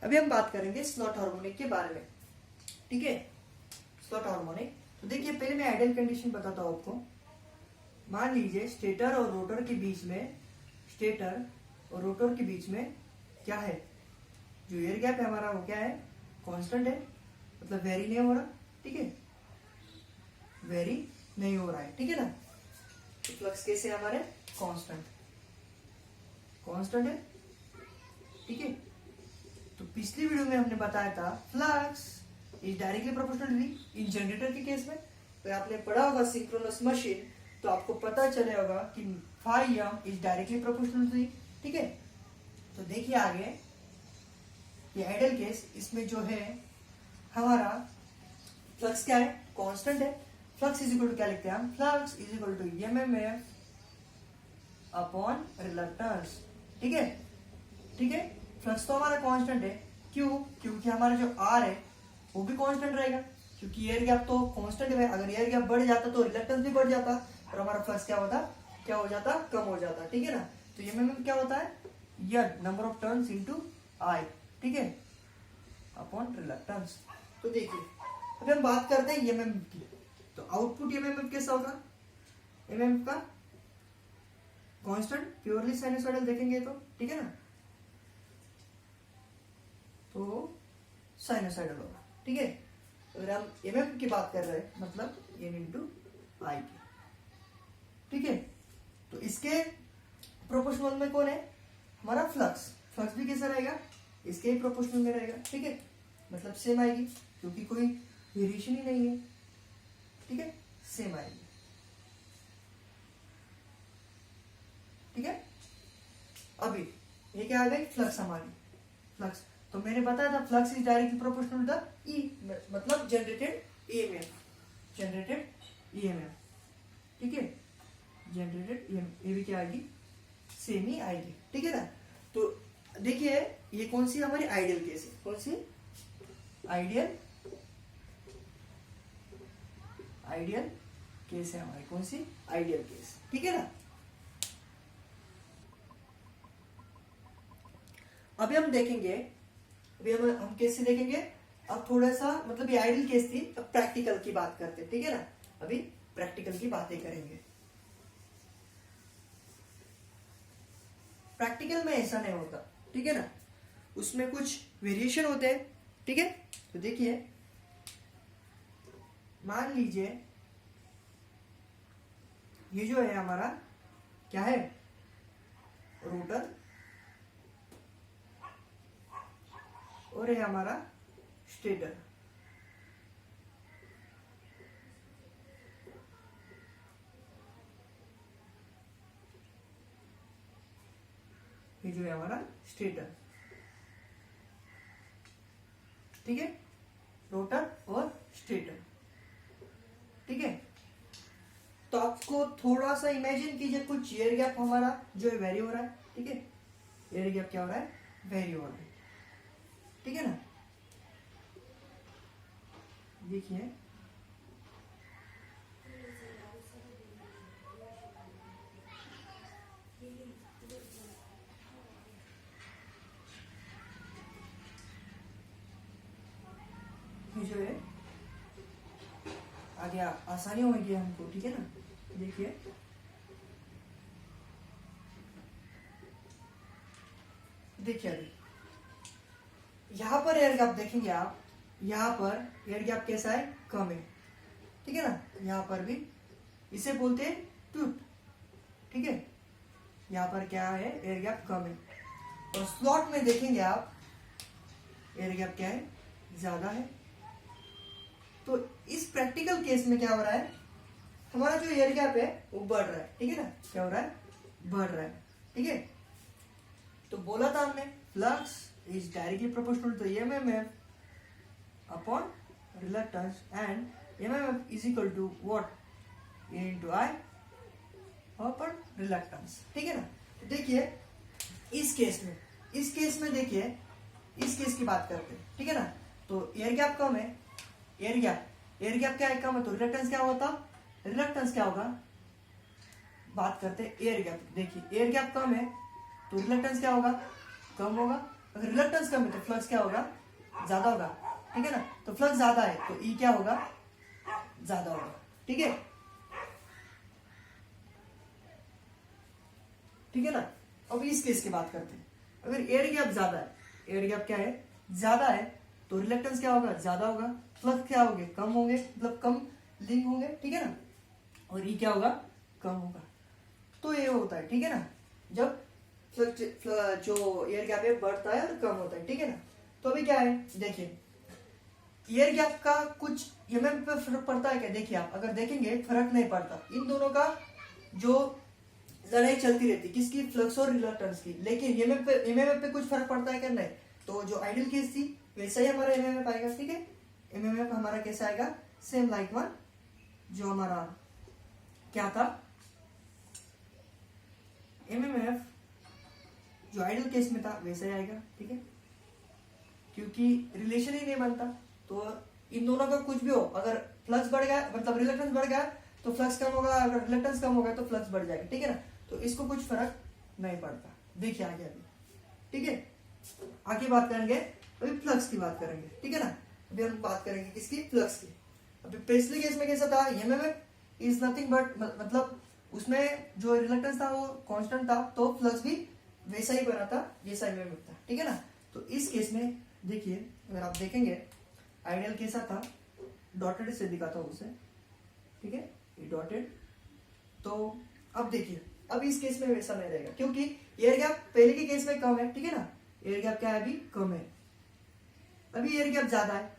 अभी हम बात करेंगे स्लॉट हार्मोनिक के बारे में। ठीक है, स्लॉट हार्मोनिक। तो देखिए पहले मैं आइडियल कंडीशन बताता हूं आपको। मान लीजिए स्टेटर और रोटर के बीच में, स्टेटर और रोटर के बीच में क्या है, जो एयर गैप है हमारा वो क्या है, कांस्टेंट है, मतलब वेरी नहीं हो रहा। ठीक है, वेरी नहीं हो रहा है। ठीक है ना। तो फ्लक्स कैसे हमारे कांस्टेंट, कांस्टेंट है। ठीक है, तो पिछली वीडियो में हमने बताया था flux is directly proportional to V in generator के केस में। तो आपने पढ़ा होगा सिंक्रोनस मशीन, तो आपको पता चले होगा कि phi M is directly proportional to V. ठीक है, तो देखिए आगे ये आइडियल केस, इसमें जो है हमारा फ्लक्स क्या है, कांस्टेंट है। फ्लक्स इज इक्वल टू क्या लिखते हैं हम, flux is equal to MMF upon reluctance. ठीक है, ठीक है। फ्लक्स तो हमारा कांस्टेंट है, क्यों, क्योंकि हमारा जो आर है वो भी कांस्टेंट रहेगा, क्योंकि एयर गैप तो कांस्टेंट है। अगर एयर गैप बढ़ जाता तो रिलक्टेंस भी बढ़ जाता और हमारा फ्लक्स क्या होता, क्या हो जाता, कम हो जाता। ठीक है ना। तो एमएमएफ क्या होता है, यह number of turns into I. ठीक है, अपॉन रिलक्टेंस। तो देखिए अभी हम बात करते हैं एमएमएफ की। तो आउटपुट एमएमएफ कैसा होगा, एमएमएफ का कांस्टेंट प्योरली साइनसॉइडल देखेंगे तो। ठीक है ना, तो साइनोसाइडल होगा। ठीक है, अगर हम एमएफ की बात कर रहे हैं मतलब एम इंटू आई की। ठीक है, तो इसके प्रोपोर्शनल में कौन है, हमारा फ्लक्स। फ्लक्स भी कैसा रहेगा, इसके ही प्रोपोर्शनल में रहेगा। ठीक है, मतलब सेम आएगी, क्योंकि कोई वेरिएशन ही नहीं है। ठीक है, सेम आएगी। ठीक है, अभी ये क्या आ गई, फ्लक्स हमारी। फ्लक्स तो मैंने बताया था flux is directly proportional to the E, मतलब जनरेटेड ईएमएफ, जनरेटेड ईएमएफ। ठीक है, जनरेटेड ईएमएफ, ये भी क्या आएगी, सेम ही आएगी। ठीक है ना। तो देखिए ये कौन सी हमारी आइडियल केस है, कौन सी आइडियल, आइडियल केस है हमारी, कौन सी आइडियल केस। ठीक है ना। अभी हम देखेंगे, अभी हम कैसे देखेंगे, अब थोड़ा सा मतलब ये आइडियल केस थी, अब प्रैक्टिकल की बात करते हैं। ठीक है ना, अभी प्रैक्टिकल की बातें करेंगे। प्रैक्टिकल में ऐसा नहीं होता। ठीक है ना, उसमें कुछ वेरिएशन होते हैं। ठीक है, तो देखिए मान लीजिए ये जो है हमारा क्या है, रोटर, और ये हमारा स्टेटर। ये जो है हमारा स्टेटर। ठीक है, रोटर और स्टेटर। ठीक है, तो आपको थोड़ा सा इमेजिन कीजिए, कुछ एयर गैप हमारा जो है वेरी हो रहा है। ठीक है, एयर गैप क्या हो रहा है, वेरी हो रहा है। ठीक है ना, देखिए ये जो है आगे आसानी होगी हमको। ठीक है ना, देखिए देखिए अभी यहां पर एयर गैप देखेंगे आप, यहां पर एयर गैप कैसा है, कम है। ठीक है ना, यहां पर भी इसे बोलते हैं टूथ। ठीक है, यहां पर क्या है, एयर गैप कम है। और स्लॉट में देखेंगे आप, एयर गैप क्या है, ज्यादा है। तो इस प्रैक्टिकल केस में क्या हो रहा है, हमारा जो एयर गैप है वो बढ़ रहा है। ठीक है ना, क्या हो रहा है, बढ़ रहा है। ठीक है, तो बोला था हमने flux is directly proportional to MMF upon reluctance, and MMF is equal to what, A into I upon reluctance. ठीक है ना। तो देखिए इस केस में देखिए, इस केस की बात करते हैं। ठीक है ना, तो एयर गैप कम है, एयर गैप क्या है, कम है, तो रिलक्टेंस क्या होता, रिलक्टेंस क्या होगा, बात करते हैं एयर गैप। देखिए एयर गैप कम है तो रिलक्टेंस क्या होगा, कम होगा। अगर रिलक्टेंस कम है तो फ्लक्स क्या होगा, ज्यादा होगा, ठीक है ना। तो फ्लक्स ज्यादा है तो ई क्या होगा, ज्यादा होगा, ठीक है, ठीक है ना। अब इस केस की बात करते हैं, अगर एयर गैप ज्यादा है, एयर गैप क्या है, ज्यादा है, तो रिलक्टेंस क्या होगा, ज्यादा होगा, फ्लक्स क्या होंगे, कम होंगे, मतलब कम लिंक होंगे, ठीक है ना, और ई क्या होगा, कम होगा। तो ये होता है, ठीक है ना, जब जो एयर गैप है बढ़ता है और कम होता है, ठीक है ना। तो अभी क्या है, देखिए एयर गैप का कुछ एमएम पे फर्क पड़ता है क्या, देखिए आप अगर देखेंगे फर्क नहीं पड़ता, इन दोनों का जो लड़ाई चलती रहती, किसकी, फ्लक्स और रिलक्टेंस की, लेकिन एमएमएफ पे कुछ फर्क पड़ता है क्या, नहीं। तो जो आइडियल केस थी वैसा ही हमारा एमएमएफ आएगा, ठीक है। एमएमएफ हमारा कैसा आएगा, सेम लाइक वन, जो हमारा क्या था, एमएमएफ जो आइडियल केस में था वैसा ही आएगा, ठीक है, क्योंकि रिलेशन ही नहीं बनता। तो इन दोनों का कुछ भी हो, अगर फ्लक्स बढ़ गया मतलब रिलक्टेंस बढ़ गया तो फ्लक्स कम होगा, अगर रिलक्टेंस कम होगा तो फ्लक्स बढ़ जाएगा, ठीक है ना। तो इसको कुछ फर्क नहीं पड़ता। देखिए आगे अभी, ठीक है, आगे बात करेंगे, अभी फ्लक्स की बात करेंगे, ठीक है ना। अभी हम बात करेंगे किसकी, फ्लक्स की। अभी पिछले केस में कैसा था, एमएमएफ इज नथिंग बट, मतलब उसमें जो रिलक्टेंस था वो कांस्टेंट था, तो फ्लक्स भी वैसा ही बना था जैसा एमएमएफ था, ठीक है ना। तो इस केस में देखिए, अगर आप देखेंगे आइडियल कैसा था, डॉटेड से दिखाता हूं उसे, ठीक है, ये डॉटेड। तो अब देखिए, अब इस केस में वैसा नहीं रहेगा, क्योंकि एयर गैप पहले के केस में कम है, ठीक है ना, एयर गैप क्या है, अभी कम है, अभी एयर गैप ज्यादा है,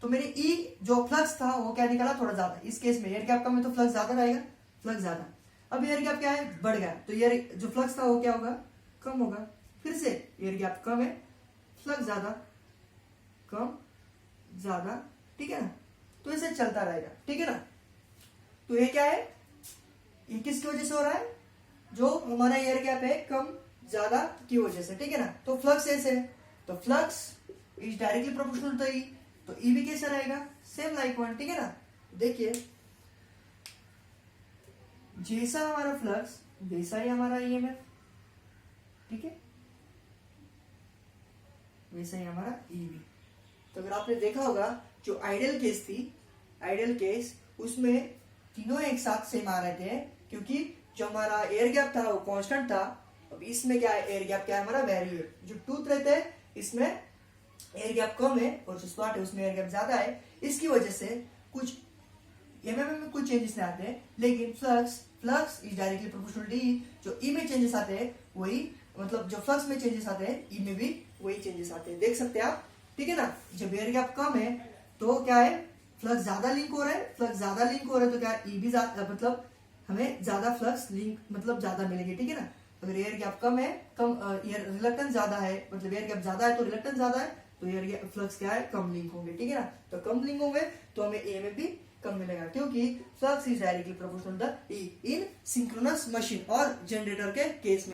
तो मेरे ई जो फ्लक्स था वो क्या निकला, थोड़ा ज्यादा। इस केस में एयर गैप कम है तो फ्लक्स ज्यादा रहेगा, फ्लक्स ज्यादा। अब एयर गैप क्या है, बढ़ गया, तो एयर जो फ्लक्स था वो क्या होगा, कम होगा। फिर से एयर गैप कम है, फ्लक्स ज्यादा, कम, ज्यादा, ठीक है ना। तो इसे चलता रहेगा, ठीक है ना। तो ये क्या है, ये किसकी वजह से हो रहा है, जो हमारा एयर गैप है कम ज्यादा की वजह से, ठीक है ना। तो फ्लक्स ऐसे है, तो flux is directly proportional to E, तो ई भी कैसा रहेगा, सेम लाइक वन, ठीक है ना। देखिए जैसा हमारा फ्लक्स वैसा ही हमारा ईएमएफ, ठीक है, वैसा ही हमारा ई भी। तो अगर आपने देखा होगा जो आइडियल केस थी, आइडियल केस उसमें तीनों एक साथ सेम आ रहे थे, क्योंकि जो हमारा एयर गैप था वो कांस्टेंट था। अब इसमें क्या है, एयर गैप क्या है हमारा, वेरी है। जो टूथ रहते हैं इसमें एयर गैप कम है, और जो स्लॉट है उसमें एयर गैप ज्यादा है। इसकी वजह से कुछ एमएमएम में कुछ चेंजेस नहीं आते हैं, लेकिन flux is directly proportional D, जो ई में चेंजेस आते हैं वही, मतलब जो फ्लक्स में चेंजेस आते हैं ई में भी वही चेंजेस आते हैं, देख सकते हैं आप, ठीक है ना। जब एयर गैप कम है तो क्या है, फ्लक्स ज्यादा लिंक हो रहा है, फ्लक्स ज्यादा लिंक हो रहा है तो क्या है, ई भी ज्यादा, मतलब हमें ज्यादा फ्लक्स लिंक मतलब ज्यादा मिलेगी, ठीक है ना। अगर एयर गैप कम है, कम एयर रिलक्टेंस ज्यादा है, मतलब एयर गैप ज्यादा है तो रिलक्टेंस ज्यादा है, तो एयर गैप फ्लक्स क्या है, कम लिंक होंगे, ठीक है ना। तो कम लिंक होंगे तो हमें ए में भी कम मिलेगा, क्योंकि flux is directly proportional to the E in synchronous machine और जनरेटर के केस में।